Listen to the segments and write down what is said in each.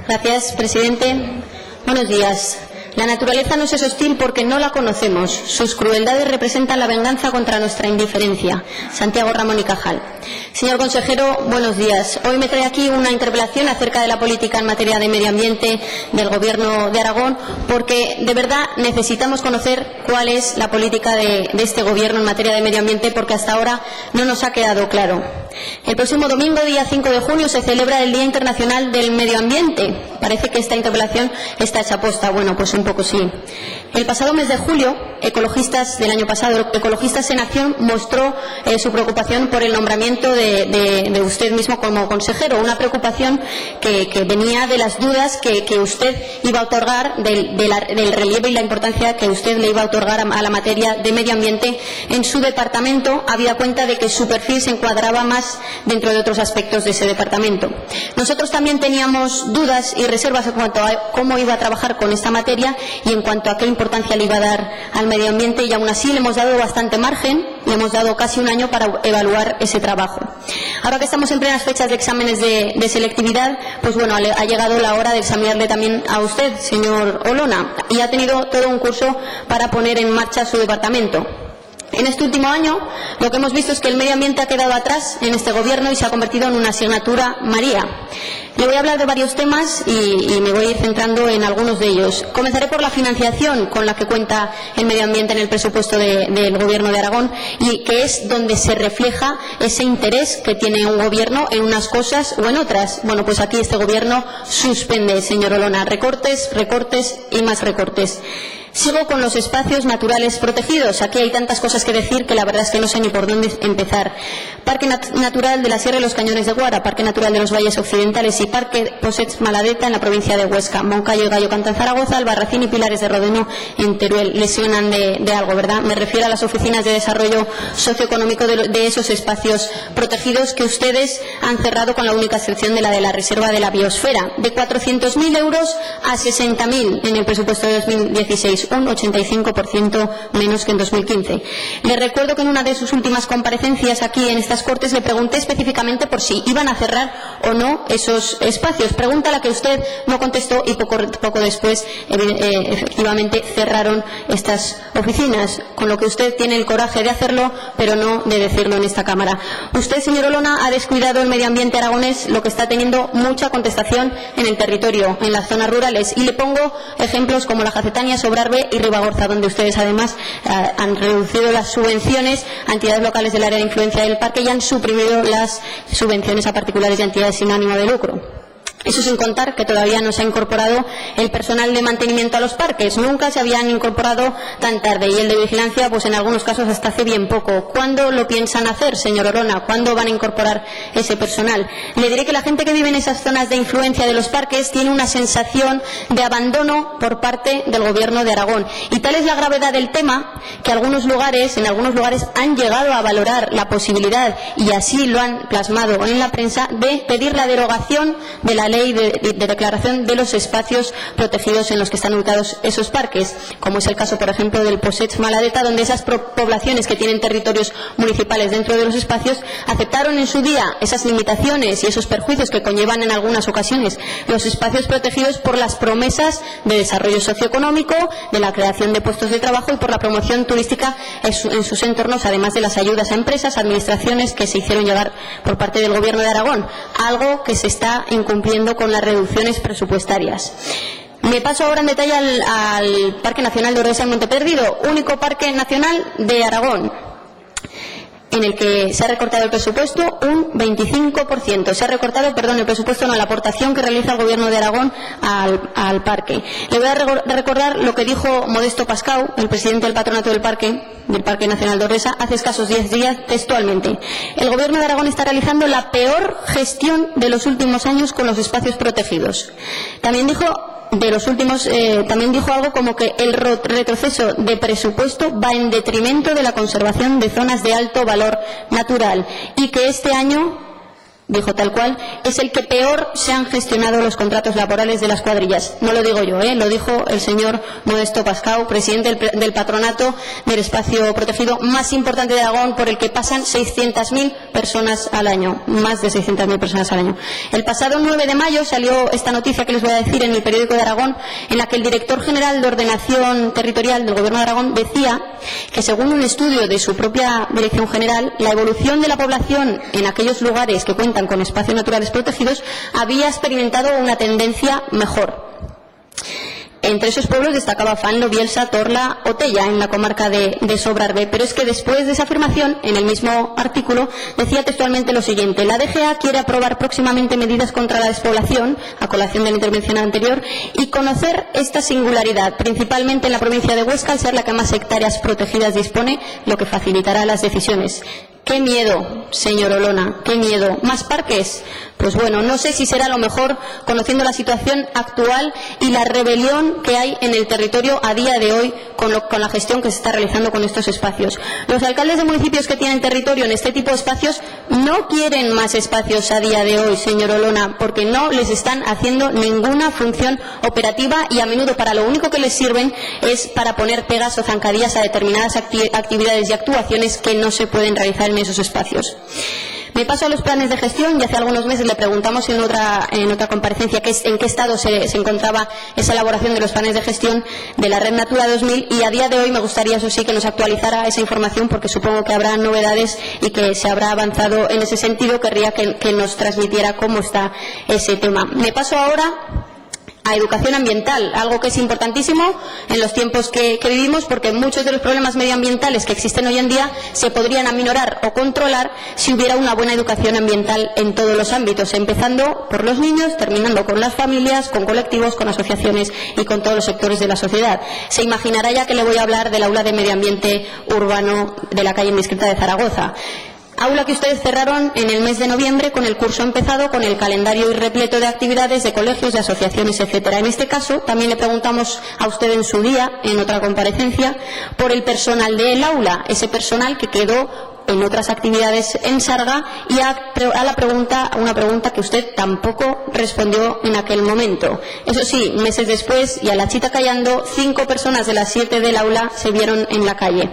Gracias, presidente. Buenos días. La naturaleza nos es hostil porque no la conocemos. Sus crueldades representan la venganza contra nuestra indiferencia. Santiago Ramón y Cajal. Señor consejero, buenos días. Hoy me trae aquí una interpelación acerca de la política en materia de medio ambiente del Gobierno de Aragón, porque de verdad necesitamos conocer cuál es la política de este Gobierno en materia de medio ambiente, porque hasta ahora no nos ha quedado claro. El próximo domingo, día 5 de junio, se celebra el Día Internacional del Medio Ambiente. Parece que esta interpelación está hecha aposta. Bueno, pues un poco sí. El pasado mes de julio, Ecologistas en Acción mostró su preocupación por el nombramiento de usted mismo como consejero, una preocupación que venía de las dudas que usted iba a otorgar, del relieve y la importancia que usted le iba a otorgar a la materia de medio ambiente en su departamento, habida cuenta de que su perfil se encuadraba más dentro de otros aspectos de ese departamento. Nosotros también teníamos dudas y reservas en cuanto a cómo iba a trabajar con esta materia y en cuanto a qué importancia le iba a dar al medio ambiente, y aún así le hemos dado bastante margen, le hemos dado casi un año para evaluar ese trabajo. Ahora que estamos en plenas fechas de exámenes de selectividad, pues bueno, ha llegado la hora de examinarle también a usted, señor Olona, y ha tenido todo un curso para poner en marcha su departamento. En este último año lo que hemos visto es que el medio ambiente ha quedado atrás en este Gobierno y se ha convertido en una asignatura María. Le voy a hablar de varios temas y me voy a ir centrando en algunos de ellos. Comenzaré por la financiación con la que cuenta el medio ambiente en el presupuesto del Gobierno de Aragón, y que es donde se refleja ese interés que tiene un Gobierno en unas cosas o en otras. Bueno, pues aquí este Gobierno suspende, señor Olona, recortes, recortes y más recortes. Sigo con los espacios naturales protegidos. Aquí hay tantas cosas que decir que la verdad es que no sé ni por dónde empezar. Parque Natural de la Sierra y los Cañones de Guara, Parque Natural de los Valles Occidentales y Parque Possets Maladeta en la provincia de Huesca, Moncayo y Gallo Canta en Zaragoza, Albarracín y Pilares de Rodeno en Teruel. Lesionan de algo, ¿verdad? Me refiero a las oficinas de desarrollo socioeconómico de esos espacios protegidos que ustedes han cerrado, con la única excepción de la Reserva de la Biosfera. De 400.000 euros a 60.000 en el presupuesto de 2016. Un 85% menos que en 2015. Le recuerdo que en una de sus últimas comparecencias aquí en estas Cortes le pregunté específicamente por si iban a cerrar o no esos espacios. Pregunta a la que usted no contestó y poco después efectivamente cerraron estas oficinas, con lo que usted tiene el coraje de hacerlo, pero no de decirlo en esta Cámara. Usted, señor Olona, ha descuidado el medio ambiente aragonés, lo que está teniendo mucha contestación en el territorio, en las zonas rurales, y le pongo ejemplos como la Jacetania, Sobrarbe y Ribagorza, donde ustedes además han reducido las subvenciones a entidades locales del área de influencia del parque y han suprimido las subvenciones a particulares y a entidades sin ánimo de lucro. Eso sin contar que todavía no se ha incorporado el personal de mantenimiento a los parques. Nunca se habían incorporado tan tarde, y el de vigilancia, pues en algunos casos hasta hace bien poco. ¿Cuándo lo piensan hacer, señor Olona? ¿Cuándo van a incorporar ese personal? Le diré que la gente que vive en esas zonas de influencia de los parques tiene una sensación de abandono por parte del Gobierno de Aragón. Y tal es la gravedad del tema que en algunos lugares han llegado a valorar la posibilidad, y así lo han plasmado en la prensa, de pedir la derogación de la ley de declaración de los espacios protegidos en los que están ubicados esos parques, como es el caso, por ejemplo, del Possets Maladeta, donde esas poblaciones que tienen territorios municipales dentro de los espacios aceptaron en su día esas limitaciones y esos perjuicios que conllevan en algunas ocasiones los espacios protegidos, por las promesas de desarrollo socioeconómico, de la creación de puestos de trabajo y por la promoción turística en sus entornos, además de las ayudas a empresas, administraciones que se hicieron llegar por parte del Gobierno de Aragón, algo que se está incumpliendo con las reducciones presupuestarias. Me paso ahora en detalle al Parque Nacional de Ordesa y Monte Perdido, único parque nacional de Aragón, en el que se ha recortado el presupuesto un 25%. Se ha recortado, el presupuesto, no, la aportación que realiza el Gobierno de Aragón al parque. Le voy a recordar lo que dijo Modesto Pascau, el presidente del Patronato del Parque Nacional de Ordesa, hace escasos 10 días, textualmente: el Gobierno de Aragón está realizando la peor gestión de los últimos años con los espacios protegidos. También dijo algo como que el retroceso de presupuesto va en detrimento de la conservación de zonas de alto valor natural, y que este año dijo tal cual, es el que peor se han gestionado los contratos laborales de las cuadrillas. No lo digo yo, lo dijo el señor Modesto Pascau, presidente del patronato del espacio protegido más importante de Aragón, por el que pasan 600.000 personas al año, más de 600.000 personas al año. El pasado 9 de mayo salió esta noticia que les voy a decir en el periódico de Aragón, en la que el director general de Ordenación Territorial del Gobierno de Aragón decía que, según un estudio de su propia Dirección General, la evolución de la población en aquellos lugares que cuentan con espacios naturales protegidos había experimentado una tendencia mejor. Entre esos pueblos destacaba Fanlo, Bielsa, Torla o Tella, en la comarca de Sobrarbe. Pero es que después de esa afirmación, en el mismo artículo, decía textualmente lo siguiente: la DGA quiere aprobar próximamente medidas contra la despoblación, a colación de la intervención anterior, y conocer esta singularidad, principalmente en la provincia de Huesca, al ser la que más hectáreas protegidas dispone, lo que facilitará las decisiones. ¡Qué miedo, señor Olona! ¡Qué miedo! ¿Más parques? Pues bueno, no sé si será lo mejor, conociendo la situación actual y la rebelión que hay en el territorio a día de hoy con la gestión que se está realizando con estos espacios. Los alcaldes de municipios que tienen territorio en este tipo de espacios no quieren más espacios a día de hoy, señor Olona, porque no les están haciendo ninguna función operativa y a menudo para lo único que les sirven es para poner pegas o zancadillas a determinadas actividades y actuaciones que no se pueden realizar en esos espacios. Me paso a los planes de gestión y hace algunos meses le preguntamos en otra comparecencia en qué estado se encontraba esa elaboración de los planes de gestión de la Red Natura 2000 y a día de hoy me gustaría, eso sí, que nos actualizara esa información porque supongo que habrá novedades y que se habrá avanzado en ese sentido. Querría que nos transmitiera cómo está ese tema. Me paso ahora a educación ambiental, algo que es importantísimo en los tiempos que vivimos, porque muchos de los problemas medioambientales que existen hoy en día se podrían aminorar o controlar si hubiera una buena educación ambiental en todos los ámbitos, empezando por los niños, terminando con las familias, con colectivos, con asociaciones y con todos los sectores de la sociedad. Se imaginará ya que le voy a hablar del aula de medio ambiente urbano de la calle Indiscreta de Zaragoza. Aula que ustedes cerraron en el mes de noviembre con el curso empezado, con el calendario repleto de actividades de colegios, de asociaciones, etcétera. En este caso, también le preguntamos a usted en su día, en otra comparecencia, por el personal del aula, ese personal que quedó en otras actividades en Sarga, y a una pregunta que usted tampoco respondió en aquel momento. Eso sí, meses después, y a la chita callando, 5 personas de las 7 del aula se vieron en la calle.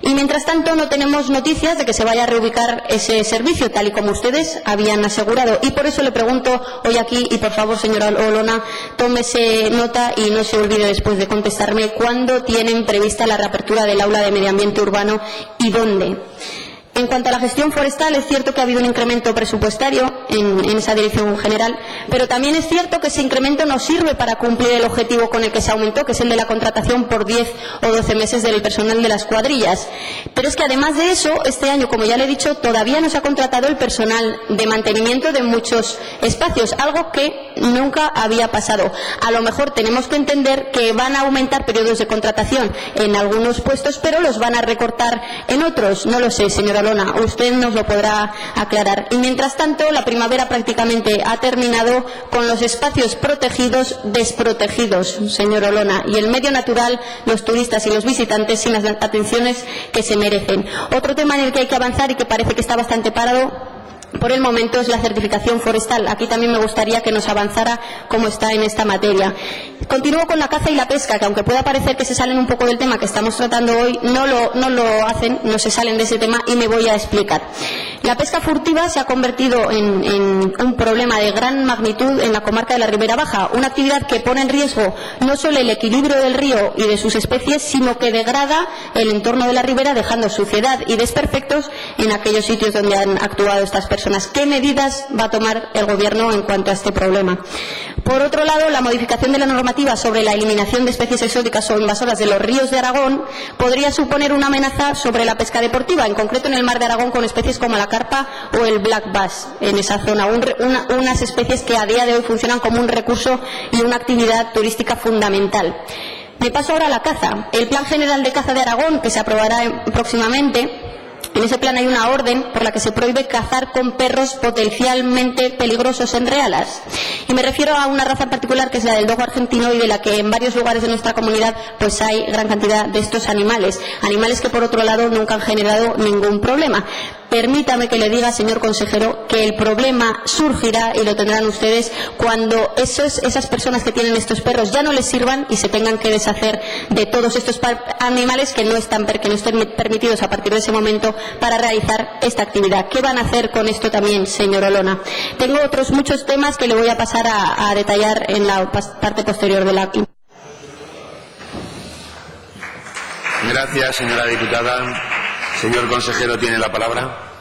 Y mientras tanto no tenemos noticias de que se vaya a reubicar ese servicio, tal y como ustedes habían asegurado. Y por eso le pregunto hoy aquí, y por favor, señora Olona, tómese nota y no se olvide después de contestarme, ¿cuándo tienen prevista la reapertura del aula de medio ambiente urbano y dónde? En cuanto a la gestión forestal, es cierto que ha habido un incremento presupuestario en esa dirección general, pero también es cierto que ese incremento no sirve para cumplir el objetivo con el que se aumentó, que es el de la contratación por 10 o 12 meses del personal de las cuadrillas. Pero es que además de eso, este año, como ya le he dicho, todavía no se ha contratado el personal de mantenimiento de muchos espacios, algo que nunca había pasado. A lo mejor tenemos que entender que van a aumentar periodos de contratación en algunos puestos, pero los van a recortar en otros. No lo sé, señora Olona, usted nos lo podrá aclarar. Y mientras tanto, la primavera prácticamente ha terminado con los espacios protegidos desprotegidos, señor Olona, y el medio natural, los turistas y los visitantes sin las atenciones que se merecen. Otro tema en el que hay que avanzar y que parece que está bastante parado por el momento es la certificación forestal. Aquí también me gustaría que nos avanzara cómo está en esta materia. Continúo con la caza y la pesca, que aunque pueda parecer que se salen un poco del tema que estamos tratando hoy, no lo hacen, no se salen de ese tema y me voy a explicar. La pesca furtiva se ha convertido en un problema de gran magnitud en la comarca de la Ribera Baja, una actividad que pone en riesgo no solo el equilibrio del río y de sus especies, sino que degrada el entorno de la ribera, dejando suciedad y desperfectos en aquellos sitios donde han actuado estas personas. ¿Qué medidas va a tomar el Gobierno en cuanto a este problema? Por otro lado, la modificación de la normativa sobre la eliminación de especies exóticas o invasoras de los ríos de Aragón podría suponer una amenaza sobre la pesca deportiva, en concreto en el mar de Aragón, con especies como la carpa o el black bass en esa zona, unas especies que a día de hoy funcionan como un recurso y una actividad turística fundamental. Me paso ahora a la caza. El Plan General de Caza de Aragón, que se aprobará próximamente, en ese plan hay una orden por la que se prohíbe cazar con perros potencialmente peligrosos en realas. Y me refiero a una raza particular que es la del dogo argentino y de la que en varios lugares de nuestra comunidad pues hay gran cantidad de estos animales. Animales que por otro lado nunca han generado ningún problema. permítame que le diga, señor consejero, que el problema surgirá y lo tendrán ustedes cuando esas personas que tienen estos perros ya no les sirvan y se tengan que deshacer de todos estos animales que no estén permitidos a partir de ese momento para realizar esta actividad. ¿Qué van a hacer con esto también, señor Olona? Tengo otros muchos temas que le voy a pasar a detallar en la parte posterior de la. Gracias, señora diputada. Señor consejero, tiene la palabra.